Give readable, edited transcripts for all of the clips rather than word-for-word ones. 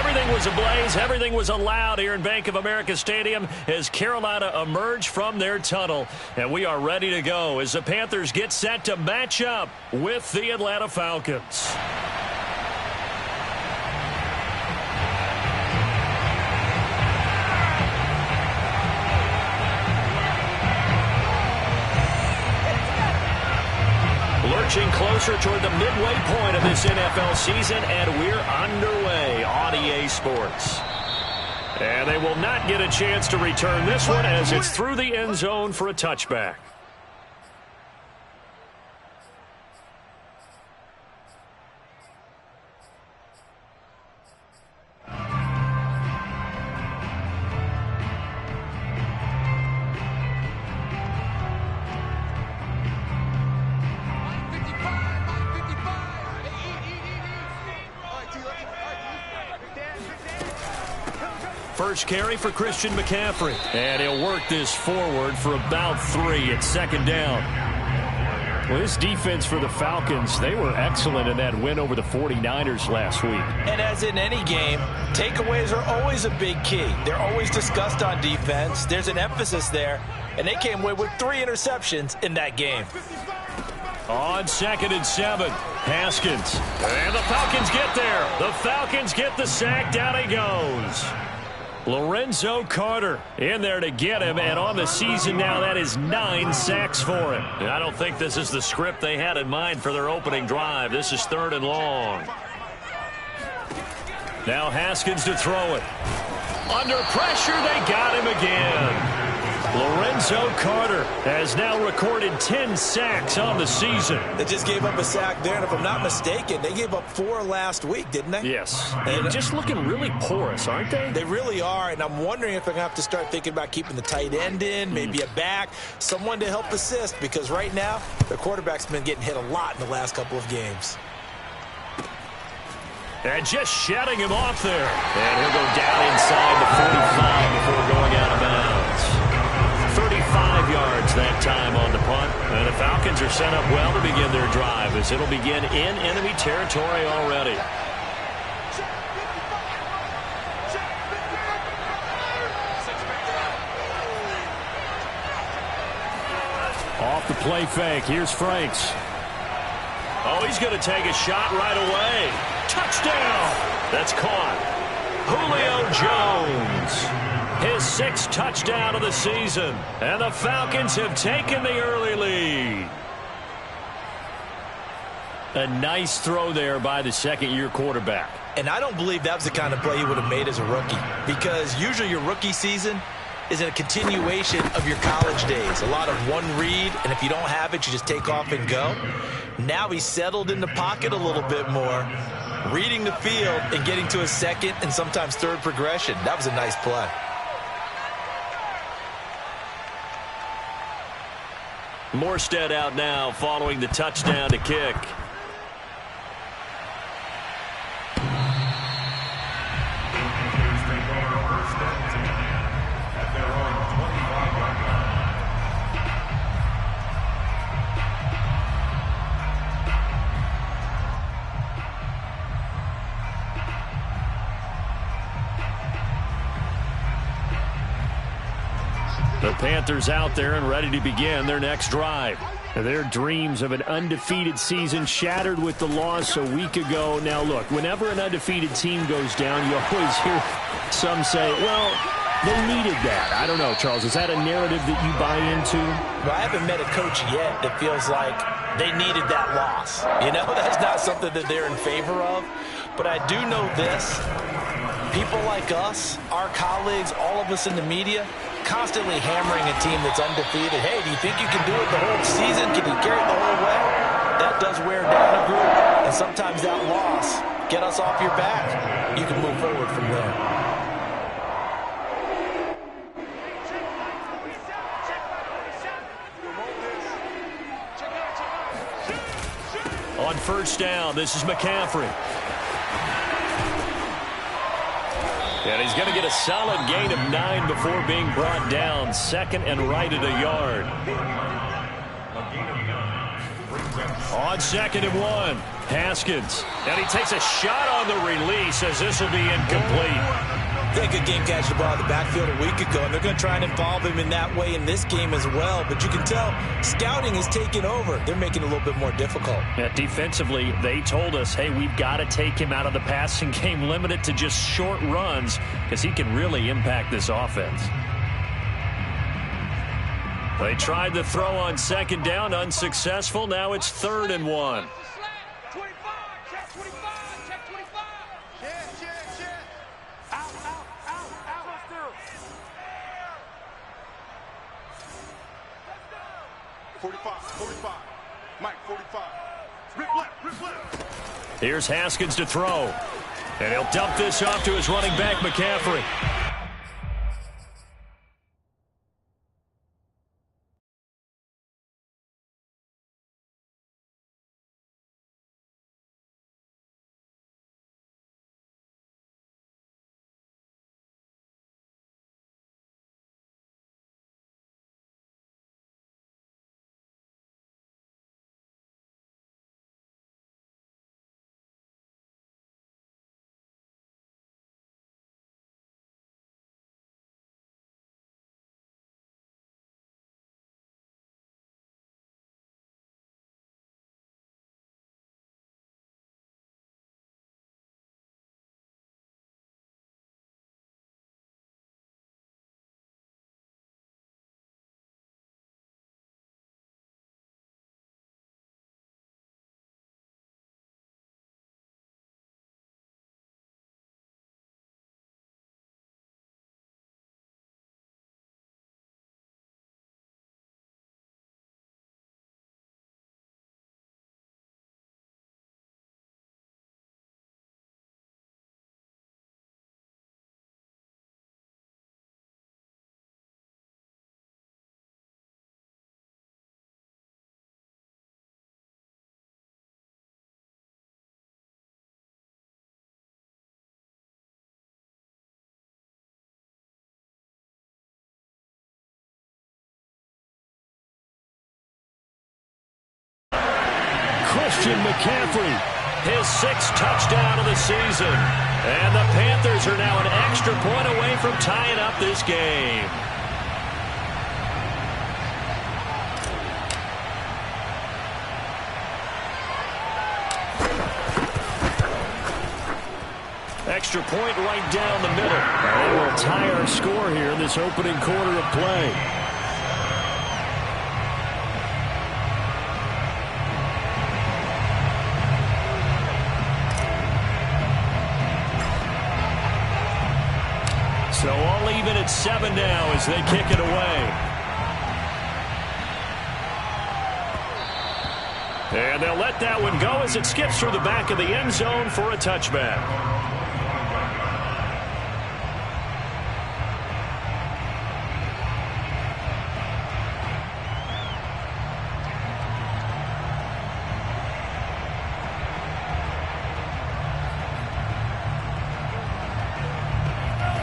Everything was ablaze. Everything was allowed here in Bank of America Stadium as Carolina emerged from their tunnel. And we are ready to go as the Panthers get set to match up with the Atlanta Falcons. Lurching closer toward the midway point of this NFL season, and we're underway on EA Sports. And they will not get a chance to return this one as it's through the end zone for a touchback. First carry for Christian McCaffrey. And he'll work this forward for about 3 at second down. Well, this defense for the Falcons, they were excellent in that win over the 49ers last week. And as in any game, takeaways are always a big key. They're always discussed on defense. There's an emphasis there. And they came away with 3 interceptions in that game. On 2nd and 7, Haskins. And the Falcons get there. The Falcons get the sack. Down he goes. Lorenzo Carter in there to get him, and on the season now, that is 9 sacks for him. And I don't think this is the script they had in mind for their opening drive. This is 3rd and long. Now Haskins to throw it. Under pressure, they got him again. Lorenzo Carter has now recorded 10 sacks on the season. They just gave up a sack there, and if I'm not mistaken, they gave up 4 last week, didn't they? Yes. And just looking really porous, aren't they? They really are, and I'm wondering if they're going to have to start thinking about keeping the tight end in, maybe a back, someone to help assist, because right now, the quarterback's been getting hit a lot in the last couple of games. And just shutting him off there. And he'll go down inside the 45 before going out of bounds. 35 yards that time on the punt. And the Falcons are set up well to begin their drive as it'll begin in enemy territory already. Off the play fake. Here's Franks. Oh, he's going to take a shot right away. Touchdown. That's caught. Julio Jones. His 6th touchdown of the season. And the Falcons have taken the early lead. A nice throw there by the second-year quarterback. And I don't believe that was the kind of play he would have made as a rookie. Because usually your rookie season is a continuation of your college days. A lot of one read, and if you don't have it, you just take off and go. Now he's settled in the pocket a little bit more, reading the field and getting to a second and sometimes third progression. That was a nice play. Morstead out now following the touchdown to kick. The Panthers out there and ready to begin their next drive. Their dreams of an undefeated season shattered with the loss a week ago. Now, look, whenever an undefeated team goes down, you always hear some say, well, they needed that. I don't know, Charles. Is that a narrative that you buy into? Well, I haven't met a coach yet that feels like they needed that loss. You know, that's not something that they're in favor of. But I do know this. People like us, our colleagues, all of us in the media, constantly hammering a team that's undefeated. Hey, do you think you can do it the whole season? Can you carry it the whole way? That does wear down a group. And sometimes that loss, get us off your back. You can move forward from there. On 1st down, this is McCaffrey. And he's going to get a solid gain of 9 before being brought down. 2nd and right at a yard. On 2nd and 1. Haskins. And he takes a shot on the release as this will be incomplete. They had a good game catching the ball in the backfield a week ago, and they're going to try and involve him in that way in this game as well. But you can tell scouting is taking over. They're making it a little bit more difficult. Yeah, defensively, they told us, hey, we've got to take him out of the passing game, limit it to just short runs, because he can really impact this offense. They tried to throw on second down, unsuccessful. Now it's 3rd and 1. 45. Mike, 45. Rip left. Here's Haskins to throw. And he'll dump this off to his running back, McCaffrey. Christian McCaffrey, his 6th touchdown of the season. And the Panthers are now an extra point away from tying up this game. Extra point right down the middle. And we'll tie our score here in this opening quarter of play. So all even at 7 now as they kick it away. And they'll let that one go as it skips through the back of the end zone for a touchback.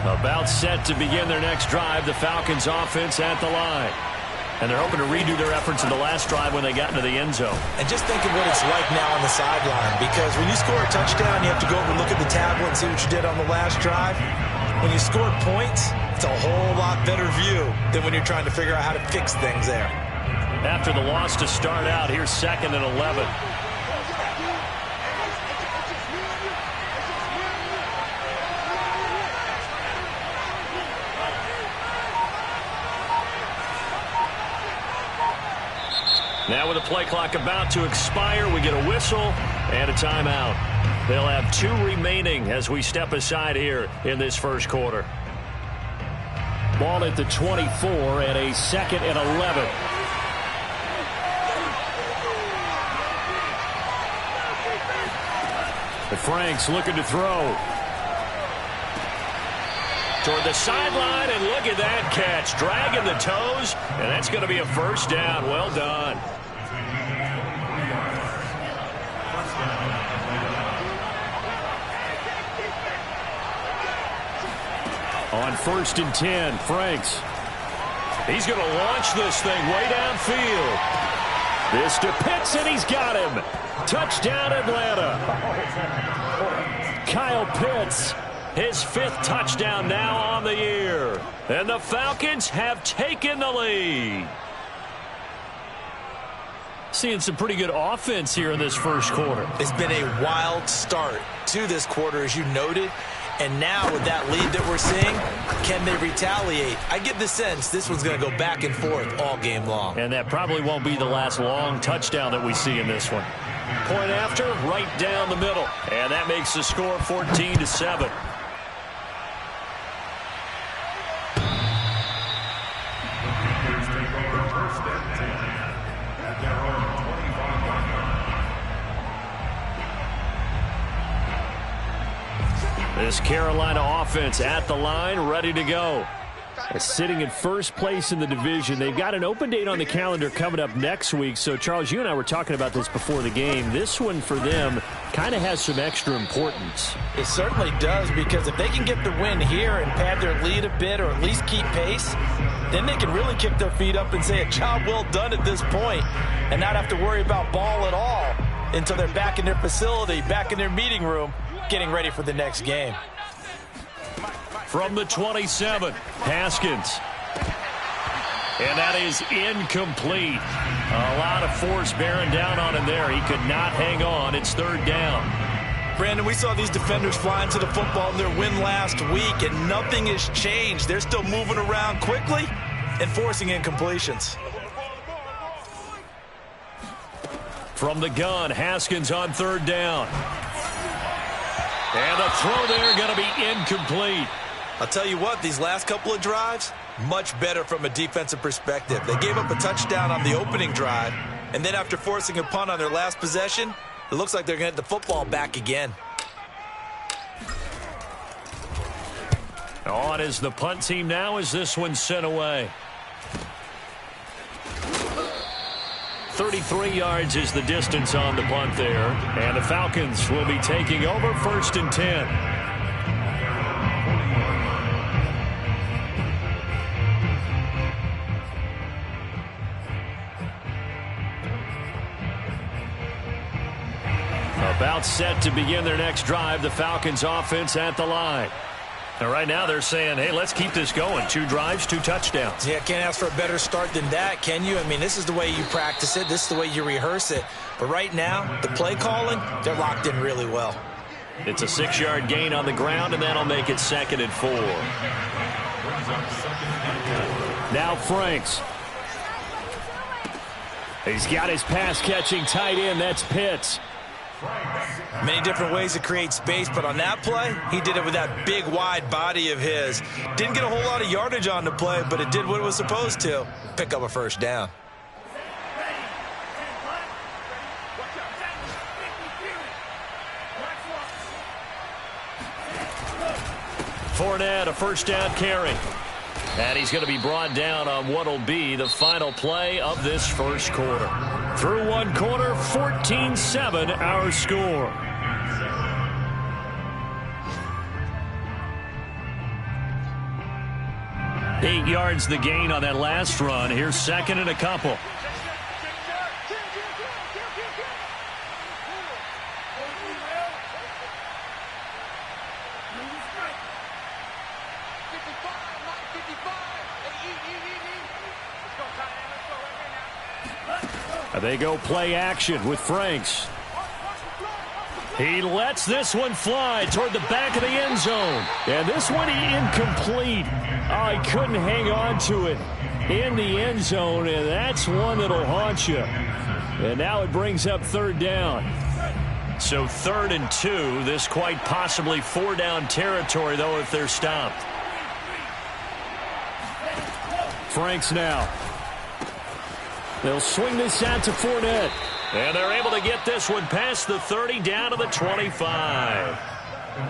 About set to begin their next drive, the Falcons offense at the line. And they're hoping to redo their efforts in the last drive when they got into the end zone. And just think of what it's like now on the sideline, because when you score a touchdown, you have to go over and look at the tablet and see what you did on the last drive. When you score points, it's a whole lot better view than when you're trying to figure out how to fix things there. After the loss to start out, here's 2nd and 11. Now with the play clock about to expire, we get a whistle and a timeout. They'll have 2 remaining as we step aside here in this first quarter. Ball at the 24 and a 2nd and 11. Franks looking to throw. Toward the sideline, and look at that catch. Dragging the toes, and that's going to be a first down. Well done. On 1st and 10, Franks. He's going to launch this thing way downfield. This to Pitts, and he's got him. Touchdown, Atlanta. Kyle Pitts, his 5th touchdown now on the year. And the Falcons have taken the lead. Seeing some pretty good offense here in this first quarter. It's been a wild start to this quarter, as you noted. And now with that lead that we're seeing, can they retaliate? I get the sense this one's going to go back and forth all game long. And that probably won't be the last long touchdown that we see in this one. Point after, right down the middle. And that makes the score 14-7. This Carolina offense at the line, ready to go. Sitting in first place in the division. They've got an open date on the calendar coming up next week. So, Charles, you and I were talking about this before the game. This one for them kind of has some extra importance. It certainly does, because if they can get the win here and pad their lead a bit or at least keep pace, then they can really kick their feet up and say a job well done at this point and not have to worry about ball at all until they're back in their facility, back in their meeting room, getting ready for the next game. From the 27, Haskins. And that is incomplete. A lot of force bearing down on him there. He could not hang on. It's 3rd down. Brandon, we saw these defenders flying to the football in their win last week, and nothing has changed. They're still moving around quickly and forcing incompletions. From the gun, Haskins on 3rd down. And the throw there going to be incomplete. I'll tell you what, these last couple of drives, much better from a defensive perspective. They gave up a touchdown on the opening drive, and then after forcing a punt on their last possession, it looks like they're going to get the football back again. On is the punt team now as this one's sent away. 33 yards is the distance on the punt there. And the Falcons will be taking over 1st and 10. About set to begin their next drive, the Falcons offense at the line. And right now they're saying, hey, let's keep this going. 2 drives, 2 touchdowns. Yeah, can't ask for a better start than that, can you? I mean, this is the way you practice it. This is the way you rehearse it. But right now, the play calling, they're locked in really well. It's a 6-yard gain on the ground, and that'll make it 2nd and 4. Now Franks. He's got his pass-catching tight end. That's Pitts. Many different ways to create space, but on that play, he did it with that big, wide body of his. Didn't get a whole lot of yardage on the play, but it did what it was supposed to. Pick up a 1st down. Fournette, a 1st down carry. And he's going to be brought down on what will be the final play of this first quarter. Through 1 quarter, 14-7 our score. Eight yards the gain on that last run. Here's 2nd and a couple. They go play action with Franks. He lets this one fly toward the back of the end zone. And this one incomplete. Oh, he couldn't hang on to it in the end zone, and that's one that'll haunt you. And now it brings up 3rd down. So 3rd and 2. This quite possibly 4-down territory, though, if they're stopped. Franks now. They'll swing this out to Fournette. And they're able to get this one past the 30 down to the 25.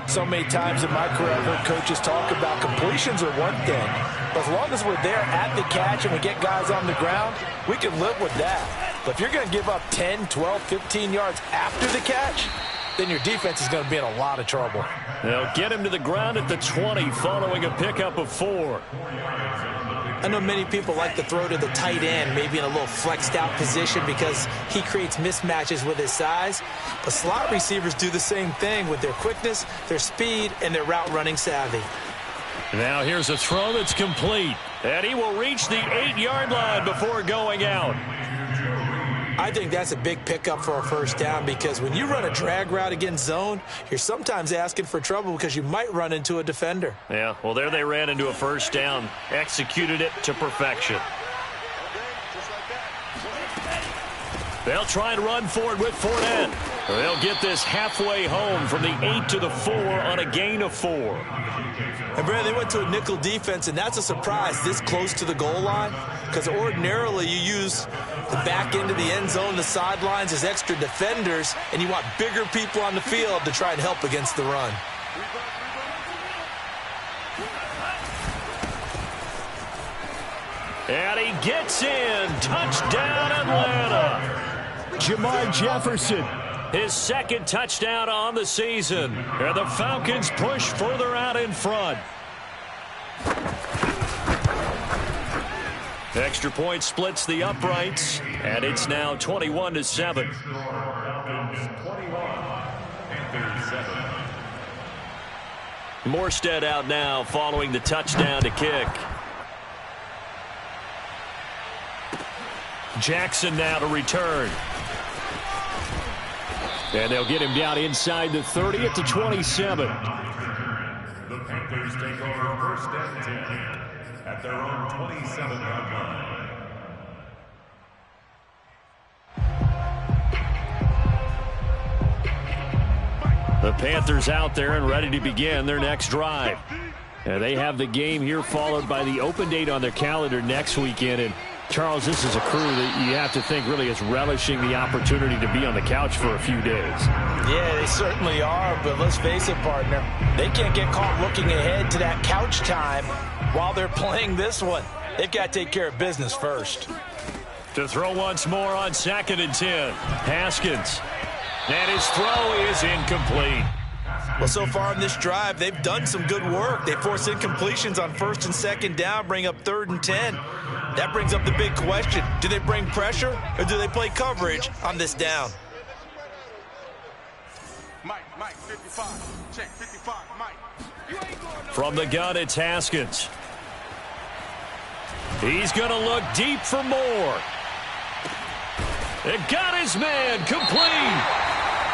So many times in my career, I've heard coaches talk about completions are one thing. But as long as we're there at the catch and we get guys on the ground, we can live with that. But if you're going to give up 10, 12, 15 yards after the catch, then your defense is going to be in a lot of trouble. They'll get him to the ground at the 20 following a pickup of 4. I know many people like to throw to the tight end, maybe in a little flexed out position because he creates mismatches with his size. But slot receivers do the same thing with their quickness, their speed, and their route running savvy. Now here's a throw that's complete. And he will reach the 8-yard line before going out. I think that's a big pickup for a first down because when you run a drag route against zone, you're sometimes asking for trouble because you might run into a defender. Yeah, well, there they ran into a first down. Executed it to perfection. They'll try and run forward with Fournette. They'll get this halfway home from the 8 to the 4 on a gain of 4. And, Brad, they went to a nickel defense, and that's a surprise this close to the goal line because ordinarily you use the back end of the end zone, the sidelines as extra defenders, and you want bigger people on the field to try and help against the run. And he gets in. Touchdown, Atlanta. Jamar Jefferson. His second touchdown on the season. And the Falcons push further out in front. Extra point splits the uprights, and it's now 21-7. Morstead out now following the touchdown to kick. Jackson now to return. And they'll get him down inside the 30 at the 27. The Panthers take over first and 10 at their own 27-yard line. The Panthers out there and ready to begin their next drive. And they have the game here followed by the open date on their calendar next weekend. And Charles, this is a crew that you have to think really is relishing the opportunity to be on the couch for a few days. Yeah, they certainly are, but let's face it, partner. They can't get caught looking ahead to that couch time while they're playing this one. They've got to take care of business first. To throw once more on 2nd and 10. Haskins. And his throw is incomplete. Well, so far in this drive, they've done some good work. They force incompletions on 1st and 2nd down, bring up 3rd and 10. That brings up the big question. Do they bring pressure or do they play coverage on this down? Mike, 55. Check, 55, Mike. From the gun, it's Haskins. He's going to look deep for more. It got his man complete.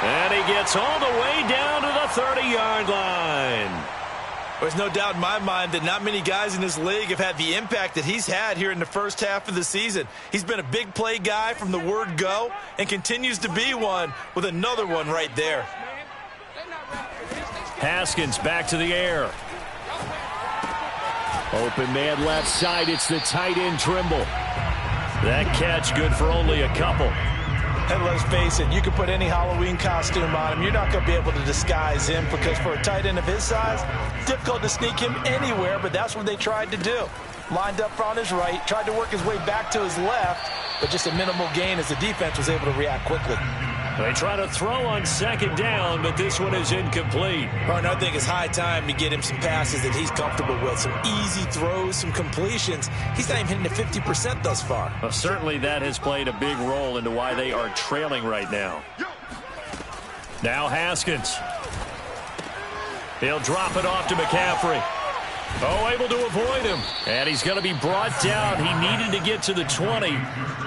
And he gets all the way down to the 30-yard line. There's no doubt in my mind that not many guys in this league have had the impact that he's had here in the first half of the season. He's been a big play guy from the word go and continues to be one with another one right there. Haskins back to the air. Open man left side. It's the tight end Trimble. That catch good for only a couple. And let's face it, you can put any Halloween costume on him. You're not going to be able to disguise him because for a tight end of his size, difficult to sneak him anywhere, but that's what they tried to do. Lined up on his right, tried to work his way back to his left, but just a minimal gain as the defense was able to react quickly. They try to throw on 2nd down, but this one is incomplete. And I think it's high time to get him some passes that he's comfortable with. Some easy throws, some completions. He's not even hitting the 50% thus far. Well, certainly that has played a big role into why they are trailing right now. Now Haskins. He'll drop it off to McCaffrey. Oh, able to avoid him. And he's going to be brought down. He needed to get to the 20,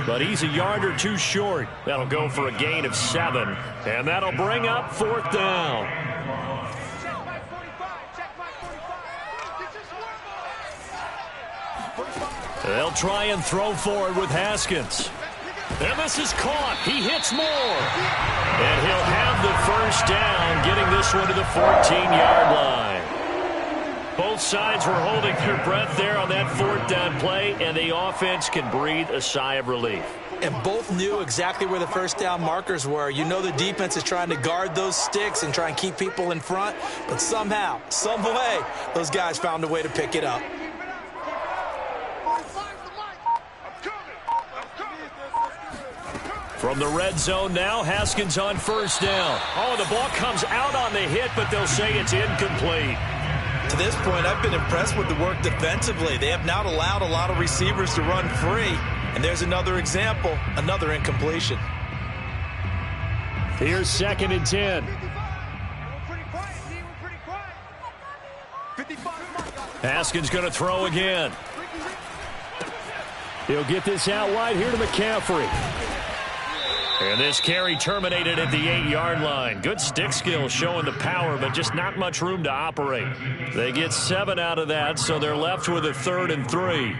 but he's a yard or two short. That'll go for a gain of 7, and that'll bring up 4th down. They'll try and throw forward with Haskins. And this is caught. He hits more. And he'll have the first down, getting this one to the 14-yard line. Both sides were holding their breath there on that 4th down play, and the offense can breathe a sigh of relief. And both knew exactly where the first down markers were. You know the defense is trying to guard those sticks and try and keep people in front, but somehow, some way, those guys found a way to pick it up. From the red zone now, Haskins on 1st down. Oh, the ball comes out on the hit, but they'll say it's incomplete. To this point, I've been impressed with the work defensively. They have not allowed a lot of receivers to run free. And there's another example, another incompletion. Here's 2nd and 10. Haskins going to throw again. He'll get this out wide here to McCaffrey. And this carry terminated at the 8-yard line. Good stick skill showing the power, but just not much room to operate. They get 7 out of that, so they're left with a 3rd and 3.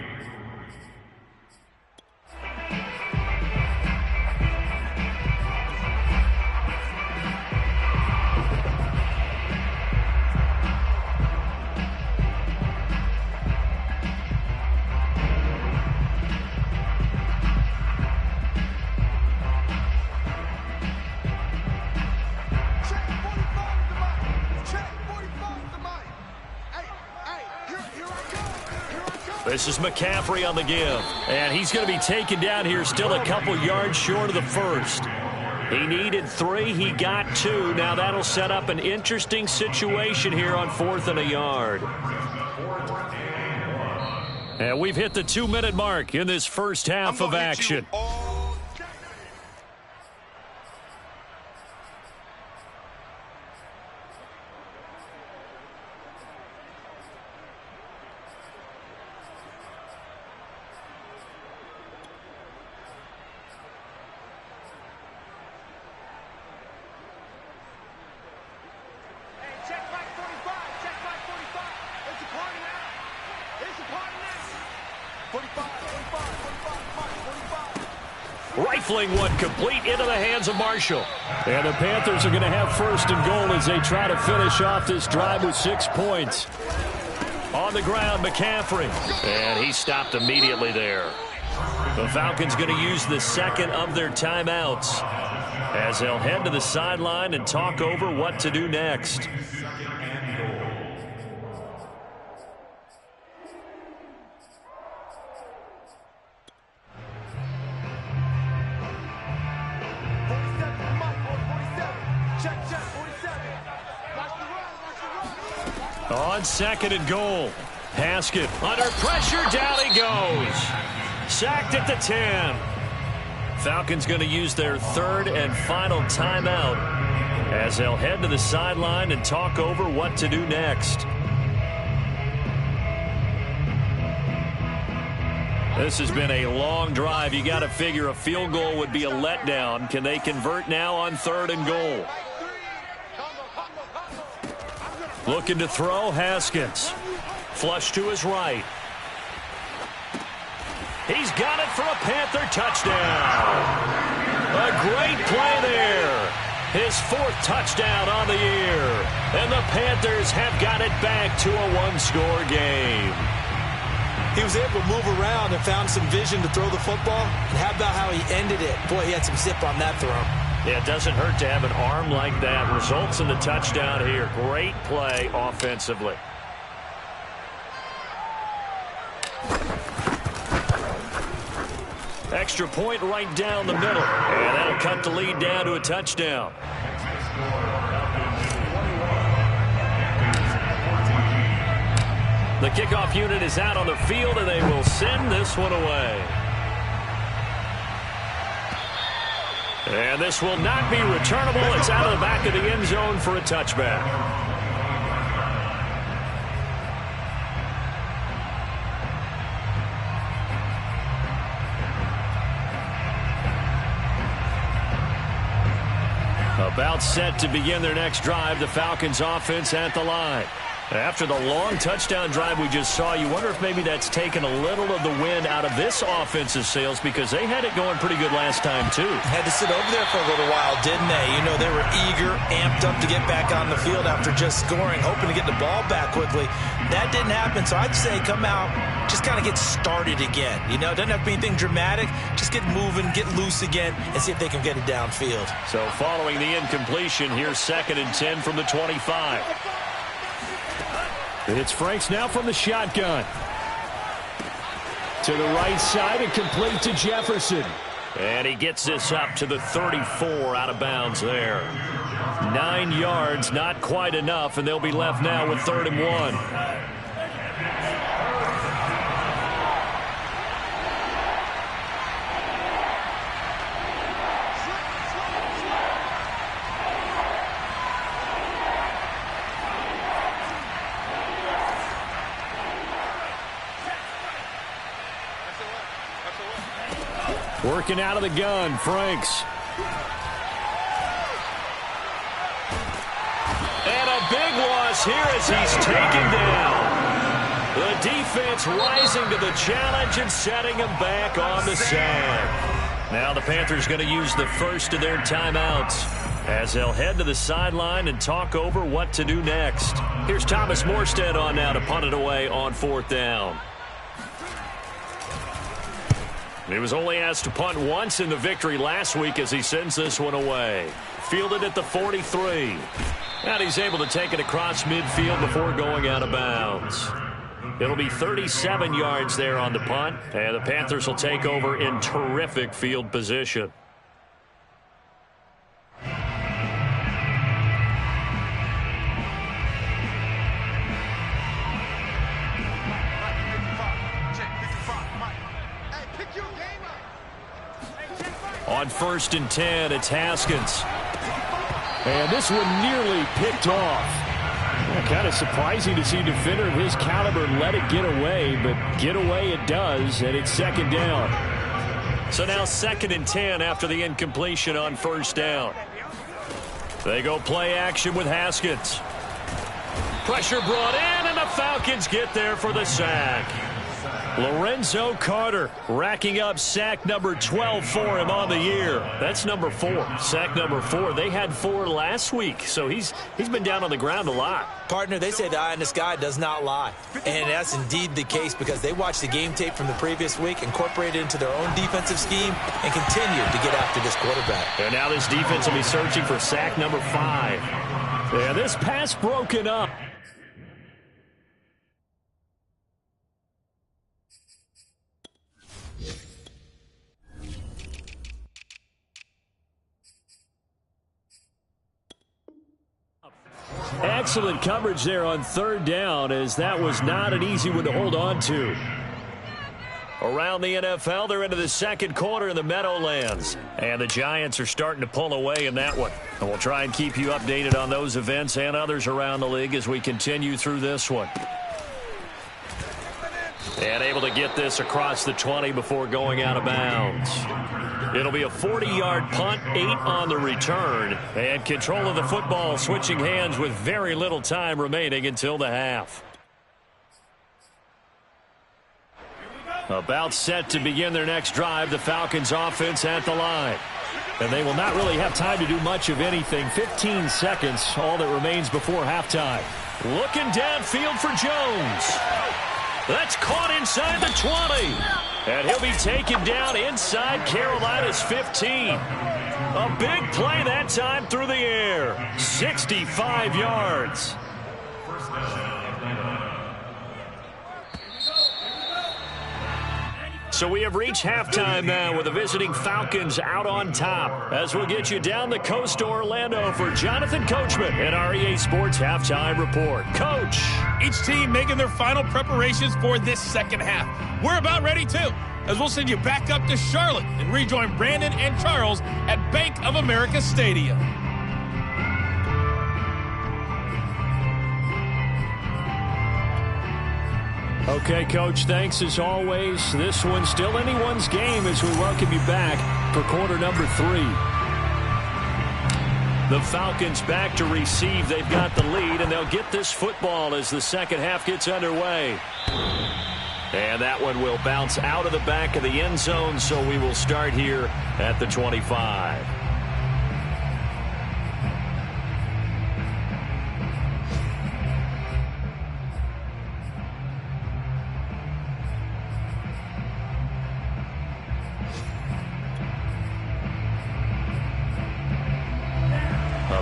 This is McCaffrey on the give. And he's going to be taken down here still a couple yards short of the first. He needed 3. He got 2. Now that'll set up an interesting situation here on 4th and a yard. And we've hit the 2-minute mark in this first half of action. Rifling one complete into the hands of Marshall. And the Panthers are going to have 1st and goal as they try to finish off this drive with 6 points. On the ground, McCaffrey. And he stopped immediately there. The Falcons going to use the 2nd of their timeouts as they'll head to the sideline and talk over what to do next. On 2nd and goal, Haskins under pressure, down he goes. Sacked at the 10. Falcons going to use their 3rd and final timeout as they'll head to the sideline and talk over what to do next. This has been a long drive. You got to figure a field goal would be a letdown. Can they convert now on 3rd and goal? Looking to throw, Haskins. Flush to his right. He's got it for a Panther touchdown. A great play there. His 4th touchdown on the year. And the Panthers have got it back to a 1-score game. He was able to move around and found some vision to throw the football. And how about how he ended it? Boy, he had some zip on that throw. Yeah, it doesn't hurt to have an arm like that. Results in the touchdown here. Great play offensively. Extra point right down the middle. And that'll cut the lead down to a touchdown. The kickoff unit is out on the field, and they will send this one away. And this will not be returnable. It's out of the back of the end zone for a touchback. About set to begin their next drive, the Falcons offense at the line. After the long touchdown drive we just saw, you wonder if maybe that's taken a little of the wind out of this offensive sails, because they had it going pretty good last time, too. Had to sit over there for a little while, didn't they? You know, they were eager, amped up to get back on the field after just scoring, hoping to get the ball back quickly. That didn't happen, so I'd say come out, just kind of get started again. You know, it doesn't have to be anything dramatic. Just get moving, get loose again, and see if they can get it downfield. So following the incompletion, here's 2nd and 10 from the 25. It's Franks now from the shotgun. To the right side and complete to Jefferson. And he gets this up to the 34 out of bounds there. 9 yards, not quite enough, and they'll be left now with 3rd and 1. Working out of the gun, Franks. And a big loss here as he's taken down. The defense rising to the challenge and setting him back on the sack. Now the Panthers going to use the first of their timeouts as they'll head to the sideline and talk over what to do next. Here's Thomas Morstead on now to punt it away on 4th down. He was only asked to punt once in the victory last week as he sends this one away. Fielded at the 43. And he's able to take it across midfield before going out of bounds. It'll be 37 yards there on the punt, and the Panthers will take over in terrific field position. On 1st and 10, it's Haskins. And this one nearly picked off. Kind of surprising to see a defender of his caliber let it get away, but get away it does, and it's 2nd down. So now 2nd and 10 after the incompletion on 1st down. They go play action with Haskins. Pressure brought in, and the Falcons get there for the sack. Lorenzo Carter racking up sack number 12 for him on the year. That's number 4. Sack number 4. They had 4 last week, so he's been down on the ground a lot. Partner, they say the eye in the sky does not lie. And that's indeed the case because they watched the game tape from the previous week, incorporated it into their own defensive scheme, and continue to get after this quarterback. And now this defense will be searching for sack number 5. And this pass broken up. Excellent coverage there on 3rd down, as that was not an easy one to hold on to. Around the NFL, they're into the 2nd quarter in the Meadowlands, and the Giants are starting to pull away in that one. And we'll try and keep you updated on those events and others around the league as we continue through this one. And able to get this across the 20 before going out of bounds. It'll be a 40-yard punt, 8 on the return, and control of the football switching hands with very little time remaining until the half. About set to begin their next drive, the Falcons offense at the line. And they will not really have time to do much of anything. 15 seconds, all that remains before halftime. Looking downfield for Jones. That's caught inside the 20. And he'll be taken down inside Carolina's 15. A big play that time through the air. 65 yards. So we have reached halftime now with the visiting Falcons out on top. As we'll get you down the coast to Orlando for Jonathan Coachman and our EA Sports Halftime Report. Coach. Each team making their final preparations for this second half. We're about ready too, as we'll send you back up to Charlotte and rejoin Brandon and Charles at Bank of America Stadium. Okay, Coach, thanks as always. This one's still anyone's game as we welcome you back for quarter number 3. The Falcons back to receive. They've got the lead, and they'll get this football as the second half gets underway. And that one will bounce out of the back of the end zone, so we will start here at the 25.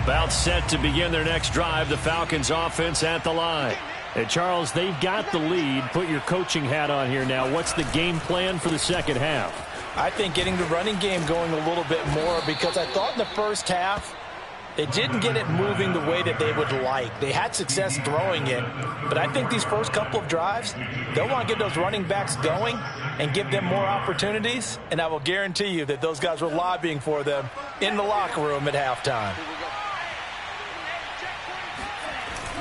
About set to begin their next drive, the Falcons offense at the line. Hey, Charles, they've got the lead. Put your coaching hat on here now. What's the game plan for the second half? I think getting the running game going a little bit more, because I thought in the first half They didn't get it moving the way that they would like. They had success throwing it, but I think these first couple of drives, they'll want to get those running backs going and give them more opportunities, and I will guarantee you that those guys were lobbying for them in the locker room at halftime.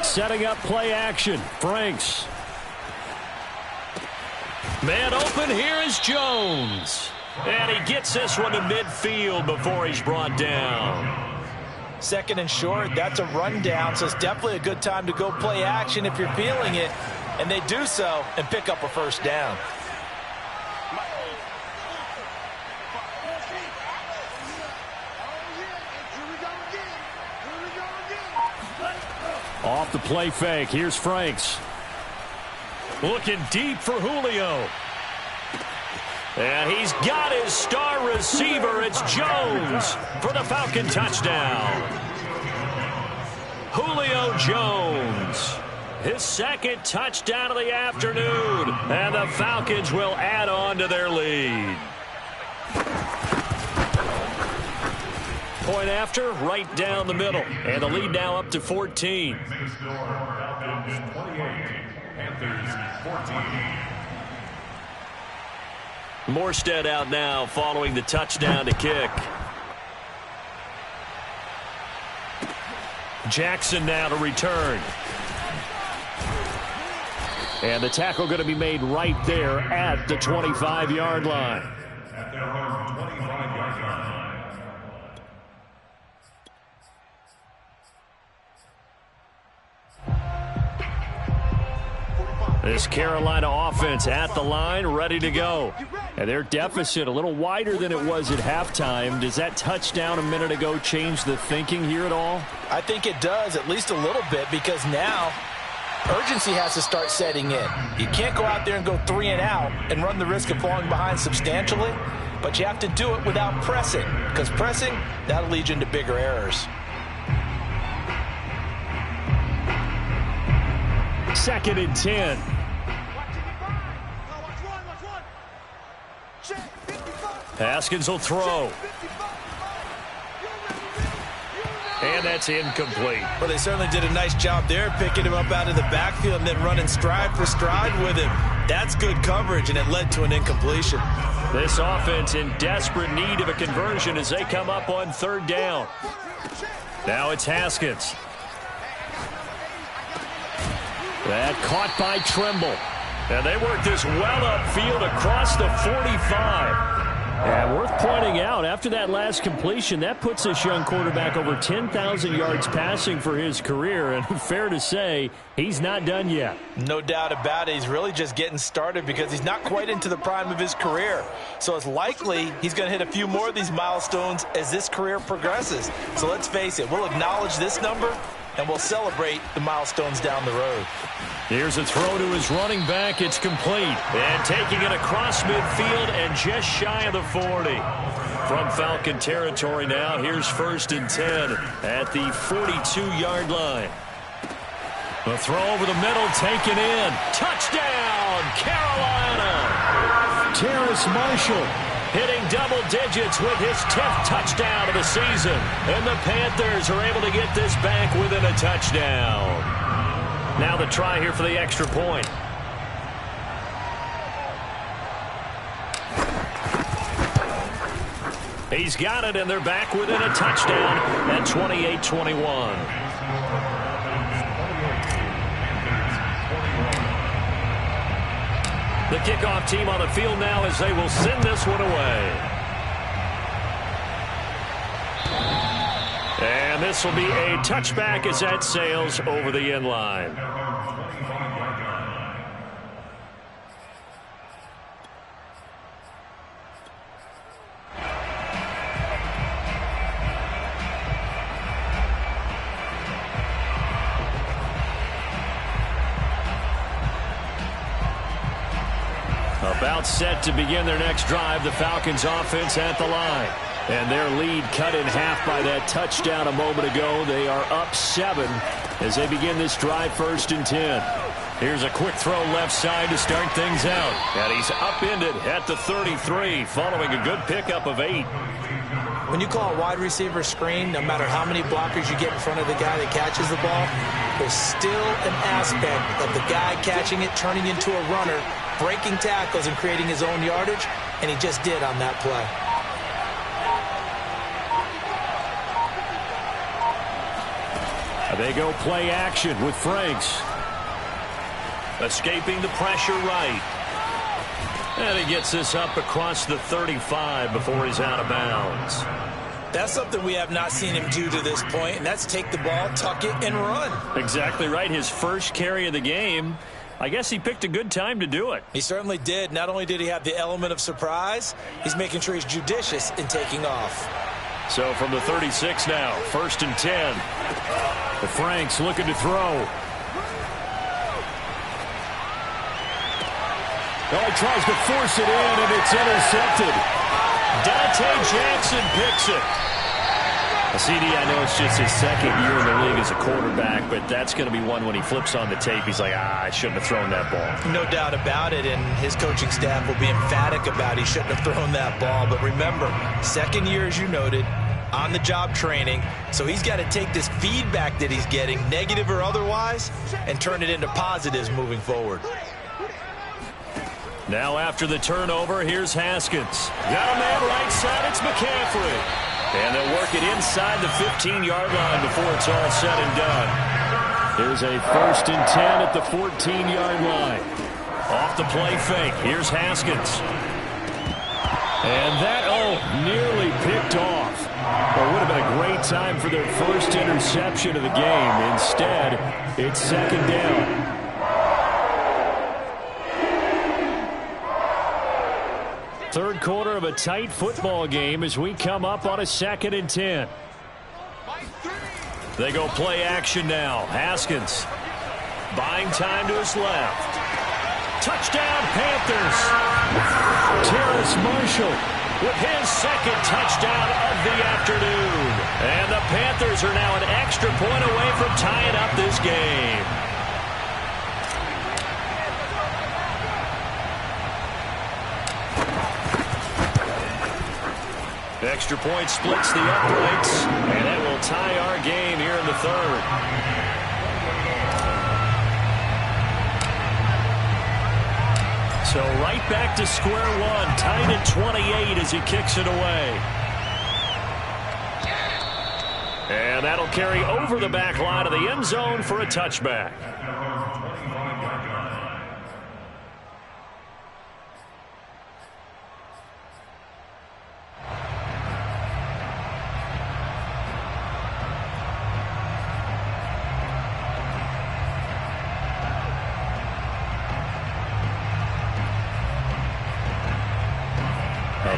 Setting up play action. Franks. Man open, here is Jones. And he gets this one to midfield before he's brought down. Second and short, that's a rundown, so it's definitely a good time to go play action if you're feeling it. And they do so and pick up a first down. Off the play fake, here's Franks. Looking deep for Julio. And he's got his star receiver. It's Jones for the Falcon touchdown. Julio Jones, his second touchdown of the afternoon. And the Falcons will add on to their lead. Point after, right down the middle. And the lead now up to 14. Falcons 28, Panthers 14. Morstead out now following the touchdown to kick. Jackson now to return. And the tackle going to be made right there at the 25-yard line. At their own 25-yard line. This Carolina offense at the line, ready to go. And their deficit a little wider than it was at halftime. Does that touchdown a minute ago change the thinking here at all? I think it does, at least a little bit, because now urgency has to start setting in. You can't go out there and go 3 and out and run the risk of falling behind substantially, but you have to do it without pressing, because pressing, that'll lead you into bigger errors. Second and 10. Haskins will throw. And that's incomplete. Well, they certainly did a nice job there, picking him up out of the backfield and then running stride for stride with him. That's good coverage, and it led to an incompletion. This offense in desperate need of a conversion as they come up on third down. Now it's Haskins. That caught by Trimble. And they work this well upfield across the 45. And worth pointing out, after that last completion, that puts this young quarterback over 10,000 yards passing for his career. And fair to say, he's not done yet. No doubt about it. He's really just getting started because he's not quite into the prime of his career. So it's likely he's going to hit a few more of these milestones as this career progresses. So let's face it, we'll acknowledge this number and we'll celebrate the milestones down the road. Here's a throw to his running back. It's complete. And taking it across midfield and just shy of the 40. From Falcon territory now, here's 1st and 10 at the 42-yard line. The throw over the middle, taken in. Touchdown, Carolina! Terrace Marshall hitting double digits with his 10th touchdown of the season. And the Panthers are able to get this back within a touchdown. Now the try here for the extra point. He's got it, and they're back within a touchdown at 28-21. The kickoff team on the field now as they will send this one away. And this will be a touchback as that sails over the end line. About set to begin their next drive, the Falcons offense at the line. And their lead cut in half by that touchdown a moment ago. They are up 7 as they begin this drive, 1st and 10. Here's a quick throw left side to start things out. And he's upended at the 33 following a good pickup of 8. When you call a wide receiver screen, no matter how many blockers you get in front of the guy that catches the ball, there's still an aspect of the guy catching it, turning into a runner, breaking tackles and creating his own yardage, and he just did on that play. They go play action with Franks. Escaping the pressure right. And he gets this up across the 35 before he's out of bounds. That's something we have not seen him do to this point, and that's take the ball, tuck it, and run. Exactly right. His first carry of the game. I guess he picked a good time to do it. He certainly did. Not only did he have the element of surprise, he's making sure he's judicious in taking off. So from the 36 now, 1st and 10. The Franks looking to throw. Oh, he tries to force it in, and it's intercepted. Dante Jackson picks it. CD, I know it's just his second year in the league as a quarterback, but that's going to be one when he flips on the tape. He's like, I shouldn't have thrown that ball. No doubt about it, and his coaching staff will be emphatic about he shouldn't have thrown that ball. But remember, second year, as you noted, on-the-job training, so he's got to take this feedback that he's getting, negative or otherwise, and turn it into positives moving forward. Now after the turnover, here's Haskins. Got a man right side, it's McCaffrey. And they'll work it inside the 15-yard line before it's all said and done. Here's a 1st and 10 at the 14-yard line. Off the play fake, here's Haskins. And that, nearly picked off. Well, it would have been a great time for their first interception of the game. Instead, it's 2nd down. Third quarter of a tight football game as we come up on a 2nd and 10. They go play action now. Haskins buying time to his left. Touchdown Panthers. Terrace Marshall with his 2nd touchdown of the afternoon. And the Panthers are now an extra point away from tying up this game. Extra point splits the uprights, and that will tie our game here in the 3rd. So right back to square one, tied at 28 as he kicks it away. And that'll carry over the back line of the end zone for a touchback.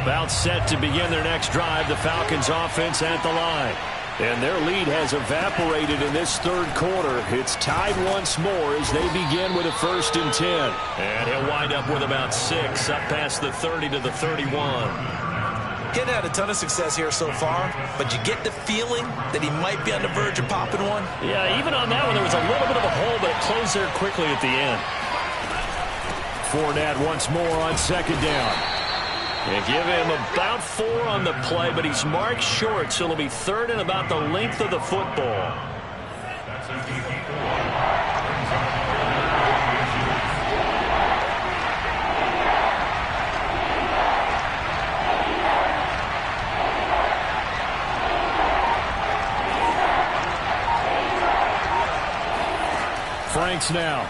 About set to begin their next drive, the Falcons offense at the line. And their lead has evaporated in this 3rd quarter. It's tied once more as they begin with a 1st and 10. And he'll wind up with about 6 up past the 30 to the 31. Getting had a ton of success here so far, but you get the feeling that he might be on the verge of popping one. Yeah, even on that one, there was a little bit of a hole, but it closed there quickly at the end. Fournette once more on 2nd down. They give him about 4 on the play, but he's marked short, so it'll be 3rd and about the length of the football. Franks now.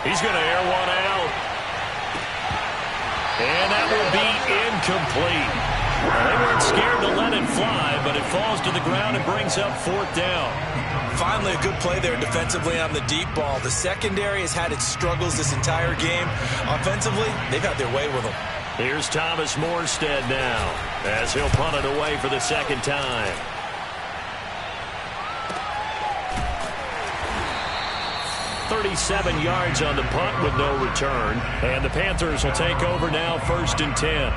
He's going to air one out. And that will be incomplete. Well, they weren't scared to let it fly, but it falls to the ground and brings up 4th down. Finally, a good play there defensively on the deep ball. The secondary has had its struggles this entire game. Offensively, they've had their way with them. Here's Thomas Morstead now as he'll punt it away for the 2nd time. .37 yards on the punt with no return. And the Panthers will take over now, 1st and 10.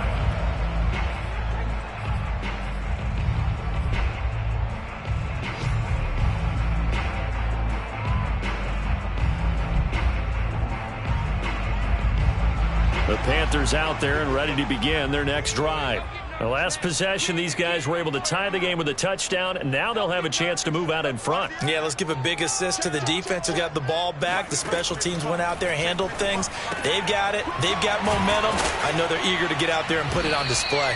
The Panthers out there and ready to begin their next drive. The last possession, these guys were able to tie the game with a touchdown, and now they'll have a chance to move out in front. Yeah, let's give a big assist to the defense who got the ball back. The special teams went out there, handled things. They've got it. They've got momentum. I know they're eager to get out there and put it on display.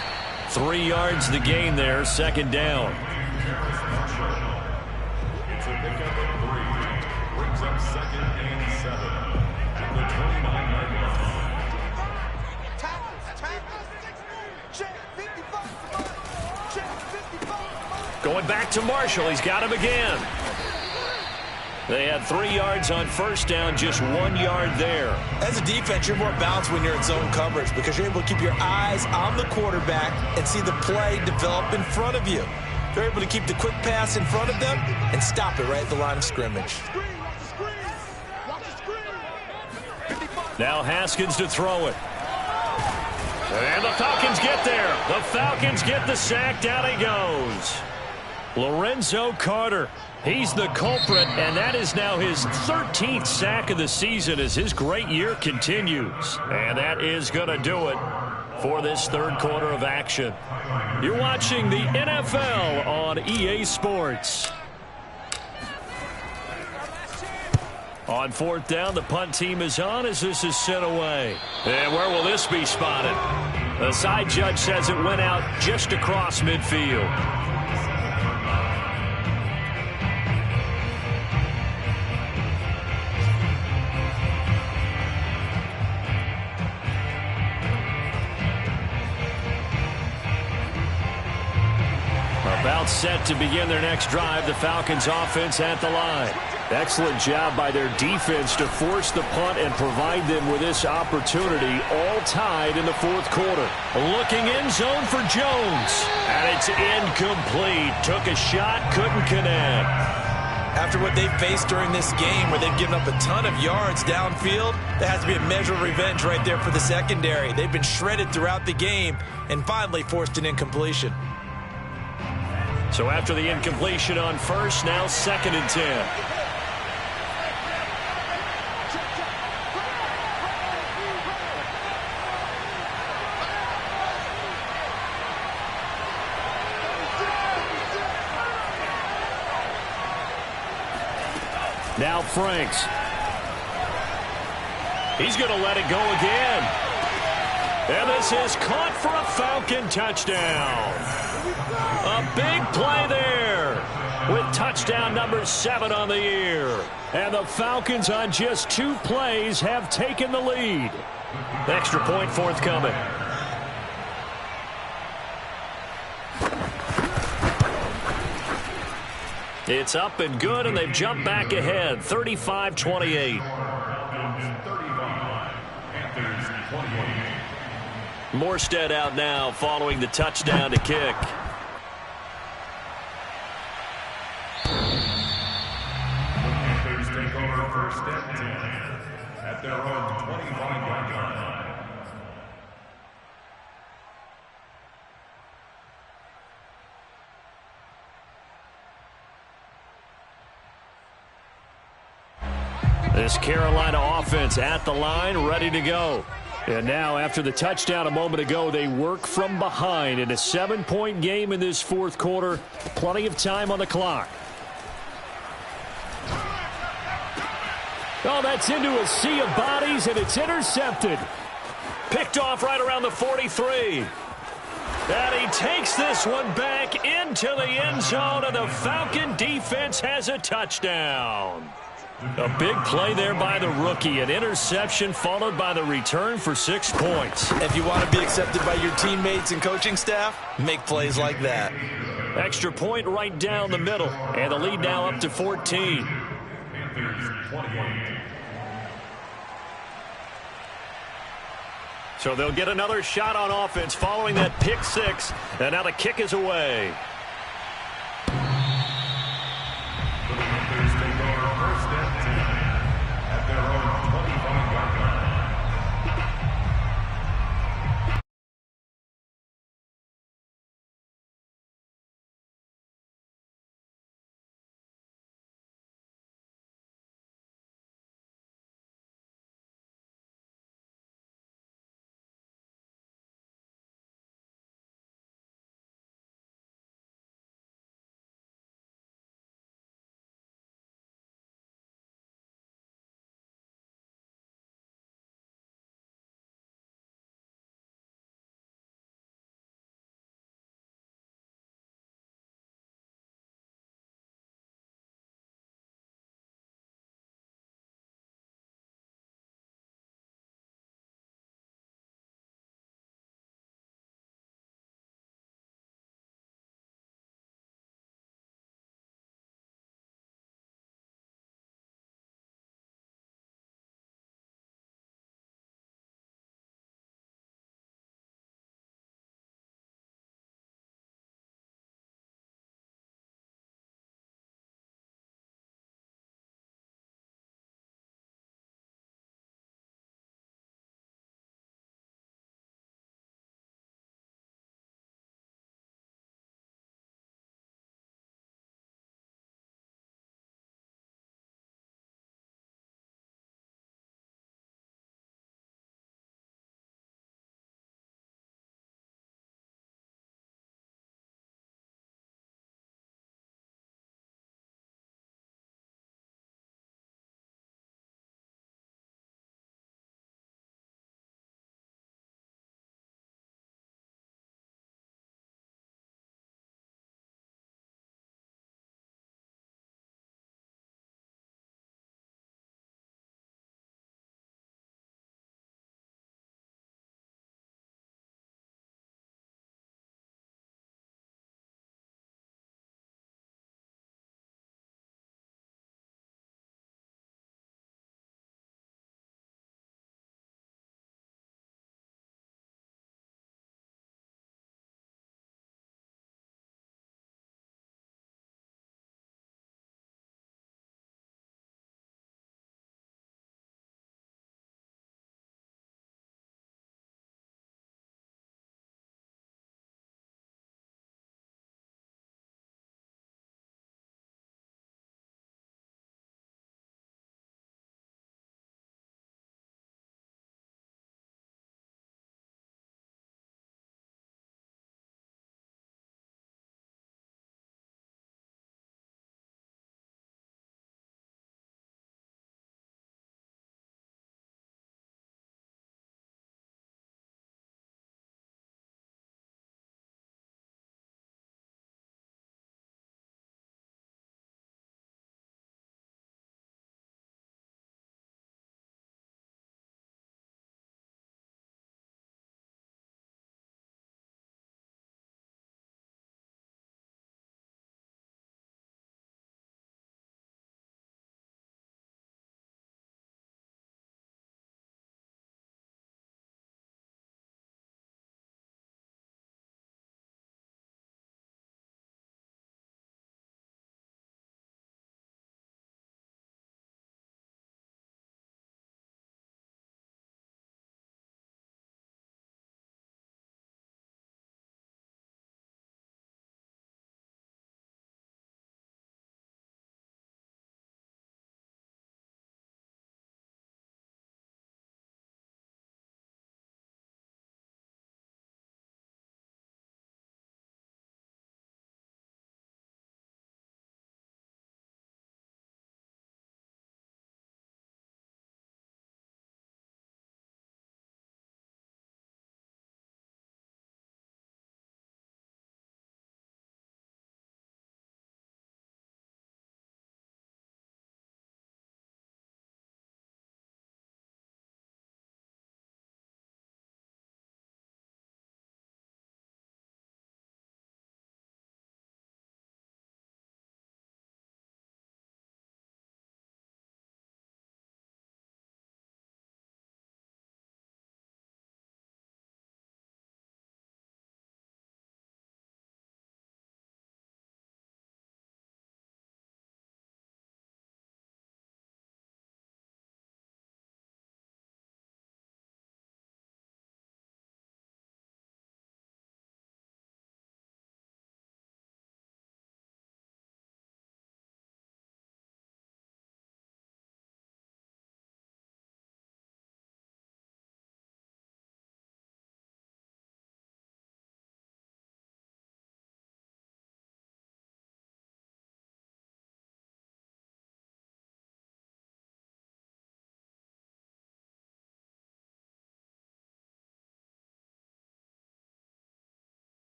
3 yards the gain there, second down. It's a pickup of 3. Brings up 2nd and 7 at the 29-yard line. Going back to Marshall. He's got him again. They had 3 yards on first down, just 1 yard there. As a defense, you're more balanced when you're in zone coverage because you're able to keep your eyes on the quarterback and see the play develop in front of you. They're able to keep the quick pass in front of them and stop it right at the line of scrimmage. Now Haskins to throw it. And the Falcons get there. The Falcons get the sack. Down he goes. Lorenzo Carter. He's the culprit, and that is now his 13th sack of the season as his great year continues. And that is going to do it for this third quarter of action. You're watching the NFL on EA Sports. On fourth down, the punt team is on as this is sent away. And where will this be spotted? The side judge says it went out just across midfield. About set to begin their next drive, the Falcons offense at the line. Excellent job by their defense to force the punt and provide them with this opportunity, all tied in the fourth quarter. Looking end zone for Jones, and it's incomplete. Took a shot, couldn't connect. After what they've faced during this game where they've given up a ton of yards downfield, there has to be a measure of revenge right there for the secondary. They've been shredded throughout the game and finally forced an incompletion. So after the incompletion on first, now 2nd and 10. Now Franks. He's going to let it go again. And this is caught for a Falcon touchdown. A big play there with touchdown number 7 on the year. And the Falcons on just 2 plays have taken the lead. Extra point forthcoming. It's up and good, and they've jumped back ahead, 35-28. Morstead out now following the touchdown to kick. Panthers take over first and 10 at their own 25-yard line. This Carolina offense at the line, ready to go. And now, after the touchdown a moment ago, they work from behind in a 7-point game in this fourth quarter. Plenty of time on the clock. Oh, that's into a sea of bodies, and it's intercepted. Picked off right around the 43. And he takes this one back into the end zone, and the Falcon defense has a touchdown. A big play there by the rookie. An interception followed by the return for 6 points. If you want to be accepted by your teammates and coaching staff, make plays like that. Extra point right down the middle. And the lead now up to 14. So they'll get another shot on offense following that pick 6. And now the kick is away.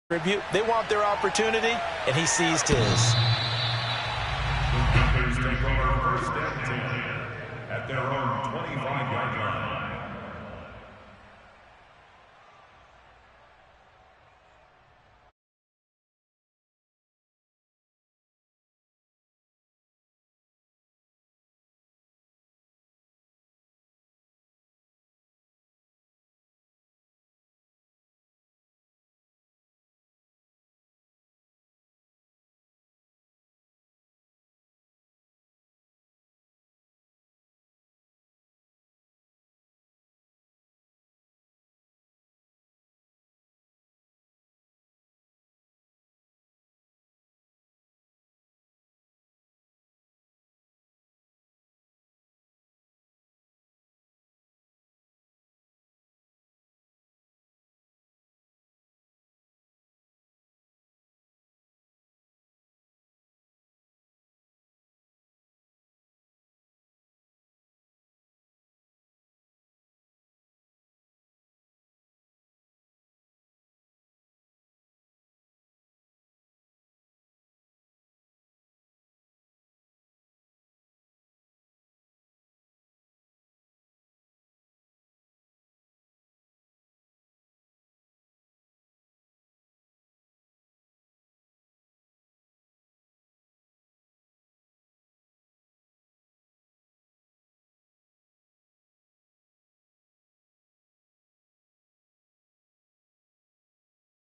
They want their opportunity, and he seized his. The Panthers take over 1st and 10 at their own 25-yard line.